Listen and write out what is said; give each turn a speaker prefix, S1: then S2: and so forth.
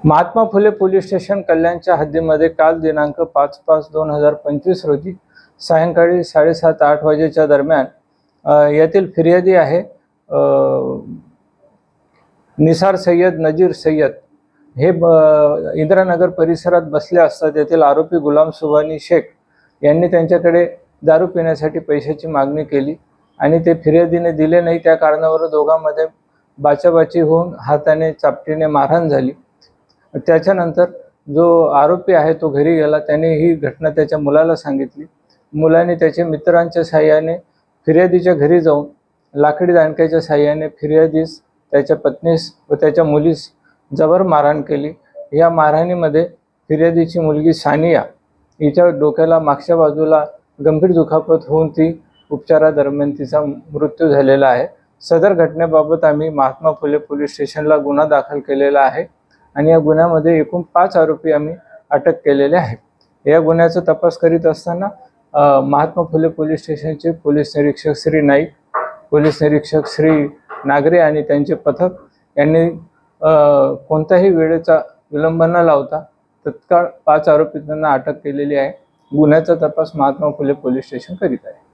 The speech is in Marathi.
S1: महात्मा फुले पोलीस स्टेशन कल्याणच्या हद्दीमध्ये काल दिनांक 5/5/2025 रोजी सायंकाळी 7:30-8 वाजेच्या दरम्यान येथील फिर्यादी आहे निसार सय्यद नजीर सय्यद हे इंदिरानगर परिसरात बसले असता तेथील आरोपी गुलाम सुबानी शेख यांनी त्यांच्याकडे दारू पिण्यासाठी पैशाची मागणी केली आणि ते फिर्यादीने दिले नाही। त्या कारणावरून दोघांमध्ये बाचाबाची होऊन हाताने चापटीने मारहाण झाली। त्याच्यानंतर जो आरोपी आहे तो घरी गेला। त्याने ही घटना त्याच्या मुलाला सांगितली। मुलाने त्याच्या मित्रांच्या साहाय्याने फिर्यादीच्या घरी जाऊन लाकडी दांडक्याच्या साहाय्याने फिर्यादीस, त्याच्या पत्नीस व त्याच्या मुलीस जबर मारहाण केली। या मारहाणीमध्ये फिर्यादीची मुलगी सानिया हिच्या डोक्याला मागच्या बाजूला गंभीर दुखापत होऊन ती उपचारादरम्यान तिचा मृत्यू झालेला आहे। सदर घटनेबाबत आम्ही महात्मा फुले पोलीस स्टेशनला गुन्हा दाखल केलेला आहे आणि या गुन्ह्यामध्ये एकूण 5 आरोपी आम्ही अटक केलेले आहेत। या गुन्ह्याचा तपास करीत असताना महात्मा फुले पोलीस स्टेशनचे पोलीस निरीक्षक श्री नाईक, पोलीस निरीक्षक श्री नागरे आणि त्यांचे पथक यांनी कोणत्याही वेळेचा विलंब न लावता तत्काळ 5 आरोपींना अटक केलेली आहे। गुन्ह्याचा तपास महात्मा फुले पोलीस स्टेशन करीत आहे।